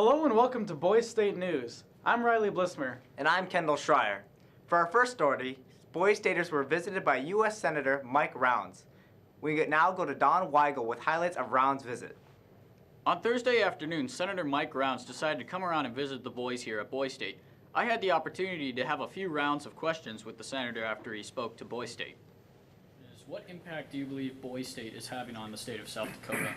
Hello and welcome to Boys State News. I'm Riley Blismer. And I'm Kendall Schreier. For our first story, Boys Staters were visited by U.S. Senator Mike Rounds. We now go to Don Weigel with highlights of Rounds' visit. On Thursday afternoon, Senator Mike Rounds decided to come around and visit the boys here at Boys State. I had the opportunity to have a few rounds of questions with the senator after he spoke to Boys State. What impact do you believe Boys State is having on the state of South Dakota?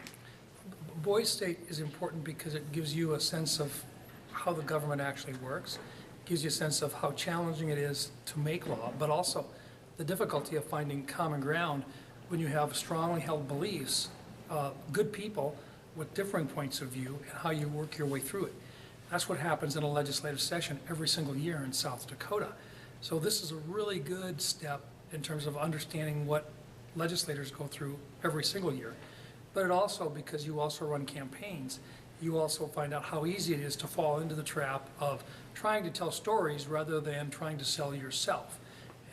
Boys State is important because it gives you a sense of how the government actually works, gives you a sense of how challenging it is to make law, but also the difficulty of finding common ground when you have strongly held beliefs, good people with differing points of view, and how you work your way through it. That's what happens in a legislative session every single year in South Dakota. So this is a really good step in terms of understanding what legislators go through every single year. But it also, because you also run campaigns, you also find out how easy it is to fall into the trap of trying to tell stories rather than trying to sell yourself.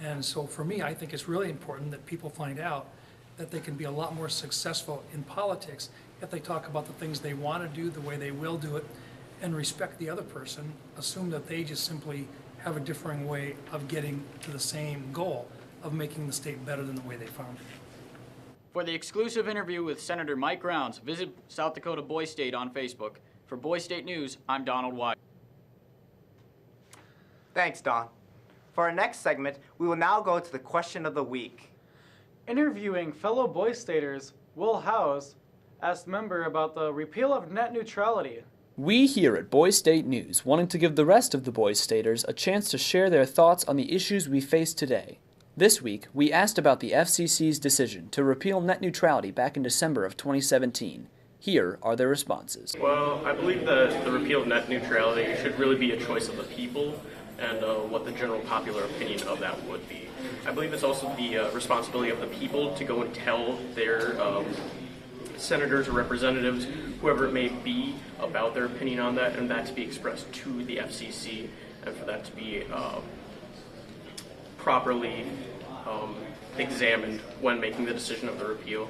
And so for me, I think it's really important that people find out that they can be a lot more successful in politics if they talk about the things they want to do, the way they will do it, and respect the other person, assume that they just simply have a differing way of getting to the same goal of making the state better than the way they found it. For the exclusive interview with Senator Mike Rounds, visit South Dakota Boys State on Facebook. For Boys State News, I'm Donald White. Thanks, Don. For our next segment, we will now go to the question of the week. Interviewing fellow Boys Staters, Will Howes asked member about the repeal of net neutrality. We here at Boys State News wanted to give the rest of the Boys Staters a chance to share their thoughts on the issues we face today. This week, we asked about the FCC's decision to repeal net neutrality back in December of 2017. Here are their responses. Well, I believe that the repeal of net neutrality should really be a choice of the people and what the general popular opinion of that would be. I believe it's also the responsibility of the people to go and tell their senators or representatives, whoever it may be, about their opinion on that, and that to be expressed to the FCC, and for that to be properly examined when making the decision of the repeal.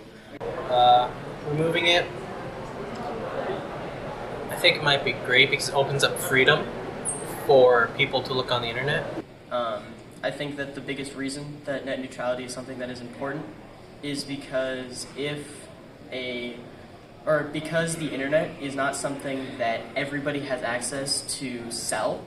Removing it, I think it might be great because it opens up freedom for people to look on the internet. I think that the biggest reason that net neutrality is something that is important is because because the internet is not something that everybody has access to sell,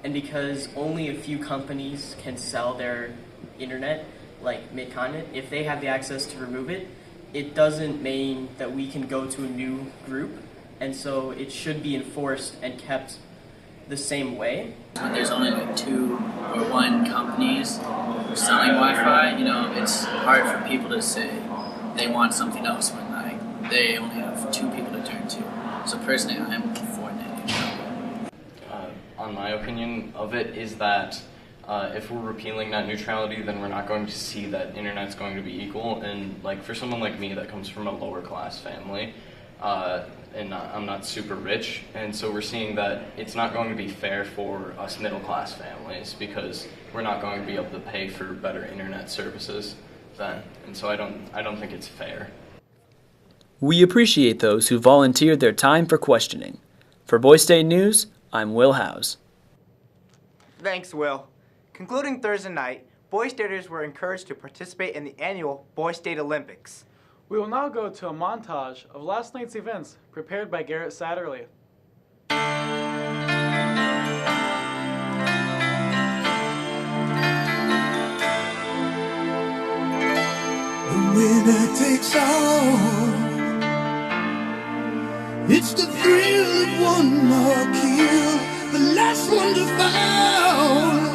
and because only a few companies can sell their internet, like mid-continent, if they have the access to remove it, it doesn't mean that we can go to a new group, and so it should be enforced and kept the same way. When there's only like 2 or 1 companies selling Wi-Fi, it's hard for people to say they want something else when they only have 2 people to turn to. So personally, I'm for net neutrality. On my opinion of it is that if we're repealing net neutrality, then we're not going to see that internet's going to be equal. And like for someone like me that comes from a lower class family, and I'm not super rich, and so we're seeing that it's not going to be fair for us middle class families because we're not going to be able to pay for better internet services then. And so I don't think it's fair. We appreciate those who volunteered their time for questioning. For Boys State News, I'm Will Howes. Thanks, Will. Concluding Thursday night, Boys Staters were encouraged to participate in the annual Boys State Olympics. We will now go to a montage of last night's events prepared by Garrett Satterley. The winner takes all. It's the thrill of one more kill, the last one to fall.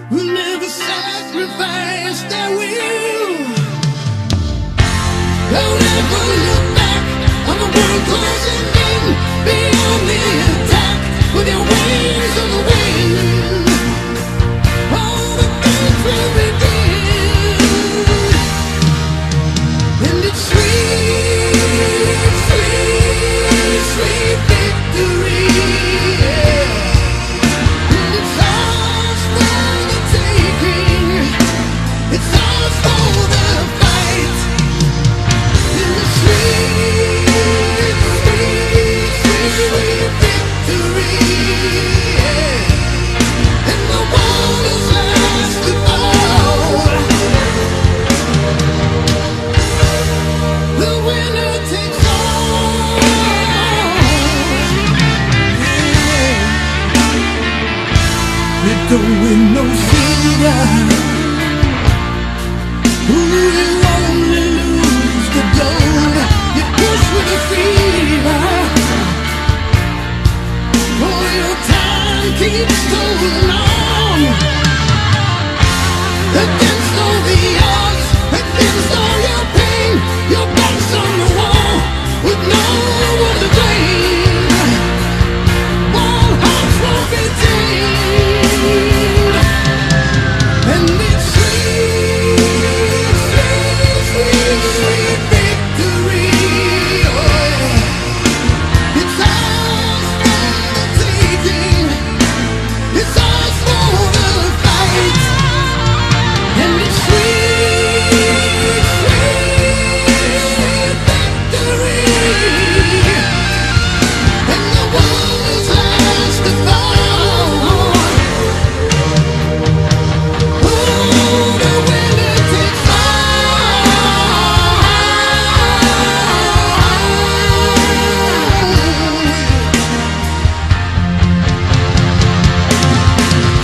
Will never sacrifice their will. Don't ever look back on the world closing in. Beyond the attack with your wings on the wind. All the things will begin. And it's sweet, sweet, sweet victory. Yeah. And it's ours for the taking. It's ours for the fight. And the sweet, sweet, sweet don't win no silver. Ooh, you only lose the gold. You push with a fever. Oh, your time keeps going on. Against all the odds, against all your pain, your back's on the wall with no one to blame. Wild hearts won't be tamed, and it's sweet, sweet, sweet, sweet victory. Oh, yeah. It's ours for the taking. It's ours for the fight. And it's sweet, sweet victory. And the world's last to fall. Oh, the winner takes all.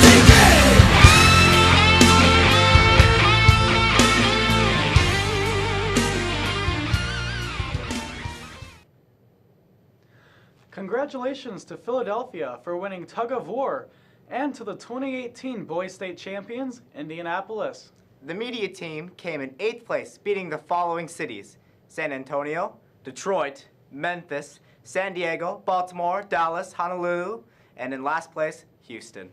Take it! Congratulations to Philadelphia for winning Tug of War, and to the 2018 Boys State Champions, Indianapolis. The media team came in 8th place, beating the following cities: San Antonio, Detroit, Memphis, San Diego, Baltimore, Dallas, Honolulu, and in last place, Houston.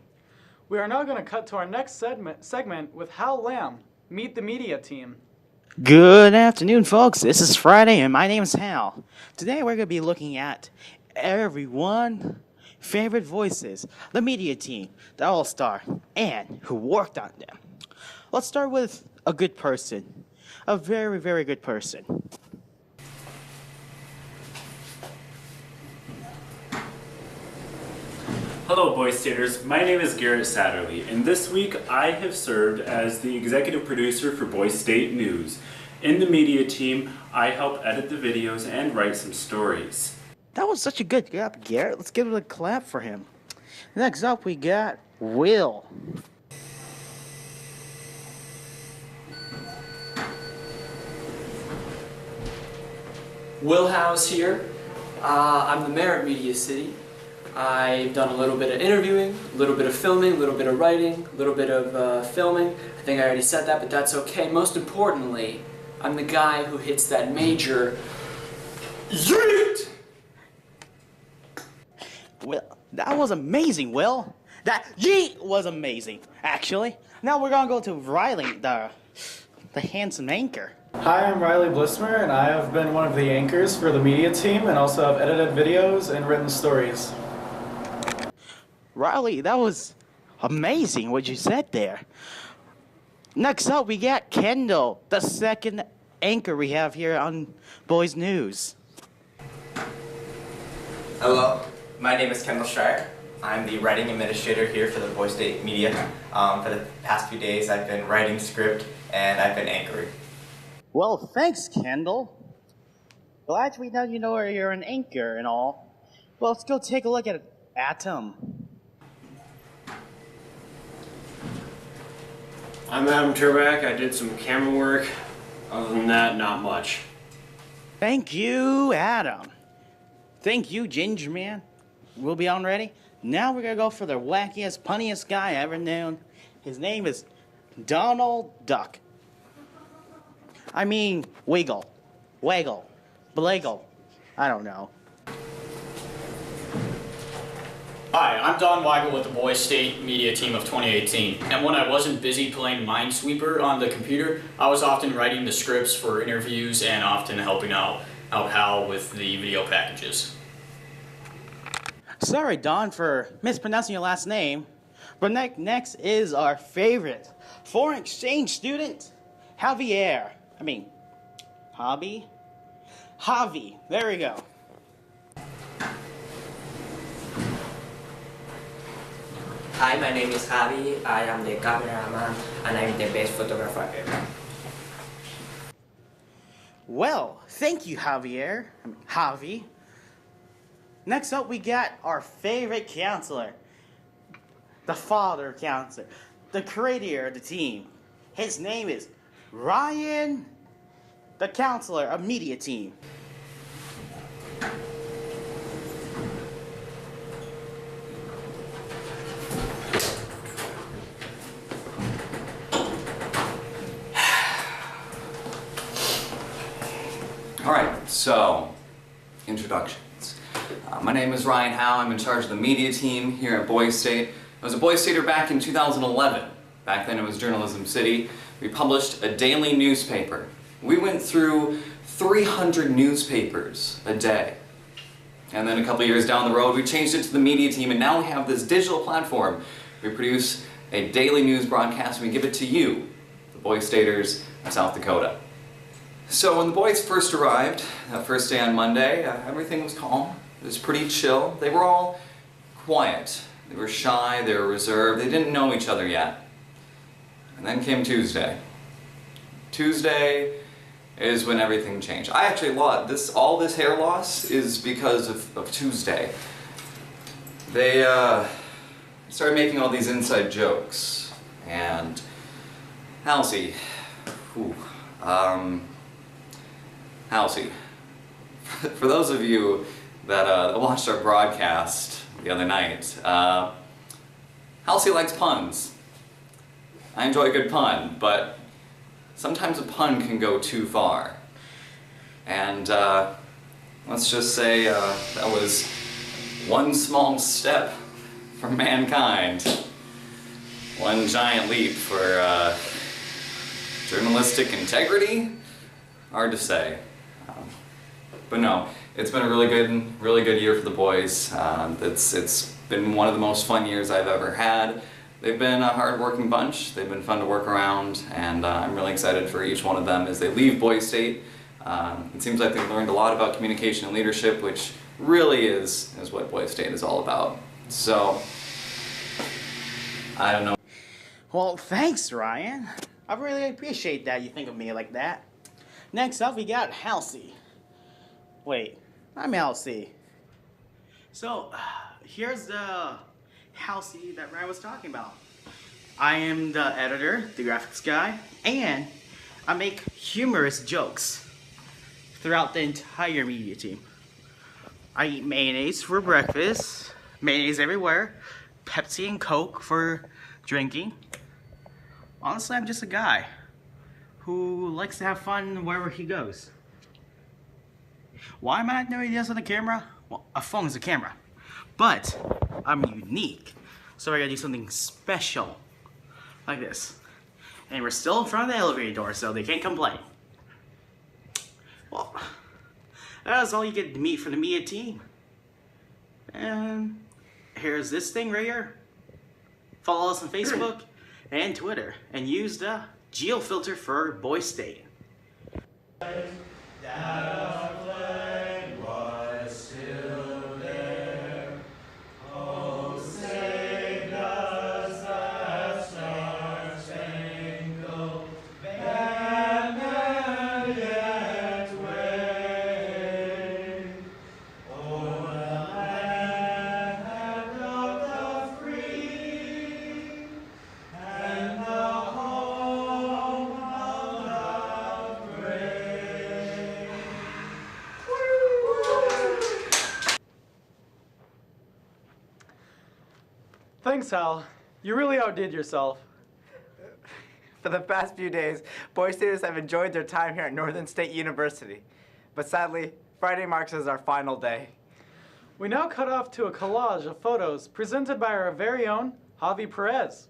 We are now going to cut to our next segment with Hal Lamb, Meet the Media Team. Good afternoon, folks. This is Friday, and my name is Hal. Today, we're going to be looking at everyone's favorite voices, the media team, the All-Star, and who worked on them. Let's start with a good person, a very, very good person. Hello, Boy Staters. My name is Garrett Satterley, and this week I have served as the executive producer for Boy State News. In the media team, I help edit the videos and write some stories. That was such a good job, Garrett. Let's give it a clap for him. Next up, we got Will. Will House here. I'm the mayor of Media City. I've done a little bit of interviewing, a little bit of filming, a little bit of writing, a little bit of filming. I think I already said that, but that's okay. Most importantly, I'm the guy who hits that major yeet! Well, that was amazing, Will. That yeet was amazing, actually. Now we're gonna go to Riley, the handsome anchor. Hi, I'm Riley Blissmer, and I have been one of the anchors for the media team and also have edited videos and written stories. Riley, that was amazing what you said there. Next up, we got Kendall, the second anchor we have here on Boys News. Hello, my name is Kendall Schreier. I'm the writing administrator here for the Boy State Media. For the past few days, I've been writing script and I've been anchoring. Well, thanks, Kendall. Glad we know you're an anchor and all. Well, let's go take a look at Atom. I'm Adam Turback. I did some camera work. Other than that, not much. Thank you, Adam. Thank you, Ginger Man. We'll be on ready. Now we're gonna go for the wackiest, punniest guy ever known. His name is Donald Duck. I mean, Wiggle, Waggle, Blagle. I don't know. Hi, I'm Don Weigel with the Boy State Media Team of 2018. And when I wasn't busy playing Minesweeper on the computer, I was often writing the scripts for interviews and often helping out Hal with the video packages. Sorry, Don, for mispronouncing your last name. But next is our favorite foreign exchange student, Javier. Javi. There we go. Hi, my name is Javi. I am the cameraman and I'm the best photographer ever. Well, thank you, Javier. Javi. Next up, we got our favorite counselor, the father counselor, the creator of the team. His name is Ryan, the counselor of media team. Alright, so, introductions. My name is Ryan Howe. I'm in charge of the media team here at Boise State. I was a Boise Stater back in 2011. Back then it was Journalism City. We published a daily newspaper. We went through 300 newspapers a day. And then a couple years down the road we changed it to the media team, and now we have this digital platform. We produce a daily news broadcast and we give it to you, the Boise Staters of South Dakota. So when the boys first arrived, that first day on Monday, everything was calm. It was pretty chill. They were all quiet. They were shy, they were reserved, they didn't know each other yet. And then came Tuesday. Tuesday is when everything changed. I actually lost all this hair loss is because of Tuesday. They started making all these inside jokes. And Halsey, Halsey, for those of you that watched our broadcast the other night, Halsey likes puns. I enjoy a good pun, but sometimes a pun can go too far. And let's just say that was one small step for mankind, one giant leap for journalistic integrity. Hard to say. But no, it's been a really good year for the boys. It's been one of the most fun years I've ever had. They've been a hard-working bunch. They've been fun to work around, and I'm really excited for each one of them as they leave Boise State. It seems like they've learned a lot about communication and leadership, which really is what Boise State is all about. So, I don't know. Well, thanks, Ryan. I really appreciate that you think of me like that. Next up, we got Halsey. Wait, I'm Halsey. So, here's the Halsey that Ryan was talking about. I am the editor, the graphics guy, and I make humorous jokes throughout the entire media team. I eat mayonnaise for breakfast, mayonnaise everywhere, Pepsi and Coke for drinking. Honestly, I'm just a guy who likes to have fun wherever he goes. Why am I not doing this on the camera? Well, a phone is a camera. But I'm unique, so I gotta do something special. Like this. And we're still in front of the elevator door, so they can't complain. Well, that's all you get to meet from the media team. And here's this thing right here. Follow us on Facebook and Twitter, and use the geo filter for Boise State. Thanks, Hal. You really outdid yourself. For the past few days, Boise Staters have enjoyed their time here at Northern State University. But sadly, Friday marks as our final day. We now cut off to a collage of photos presented by our very own Javi Perez.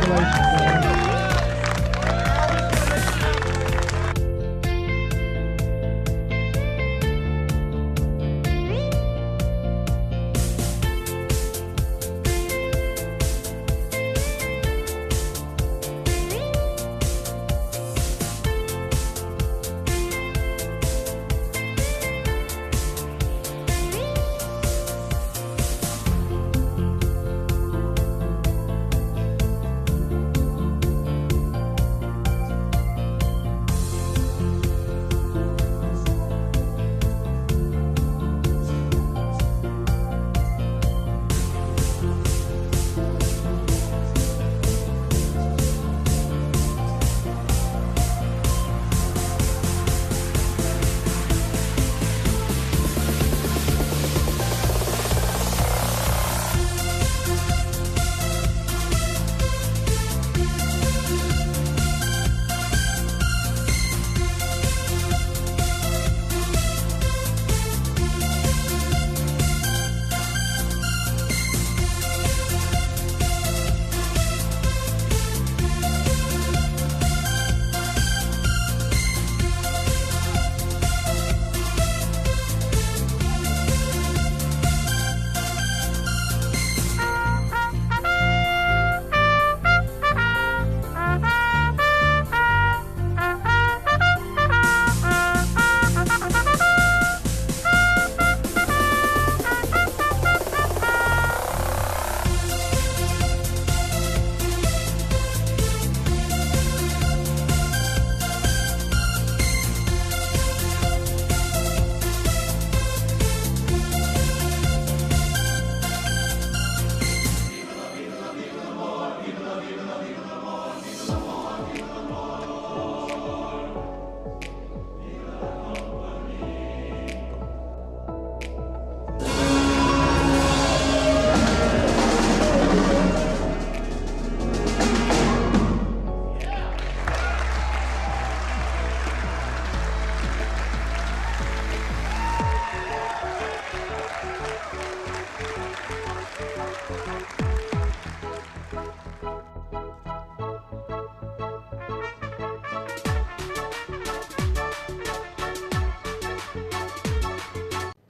Congratulations.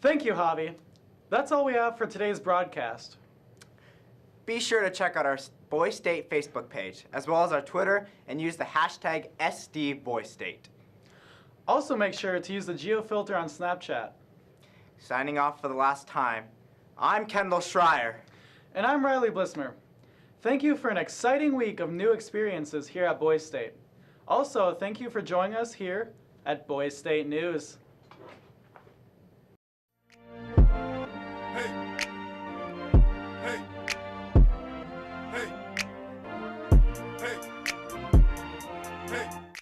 Thank you, Javi. That's all we have for today's broadcast. Be sure to check out our Boys State Facebook page, as well as our Twitter, and use the hashtag SDBoysState. Also make sure to use the geofilter on Snapchat. Signing off for the last time, I'm Kendall Schreier. And I'm Riley Blismer. Thank you for an exciting week of new experiences here at Boys State. Also, thank you for joining us here at Boys State News. Hey!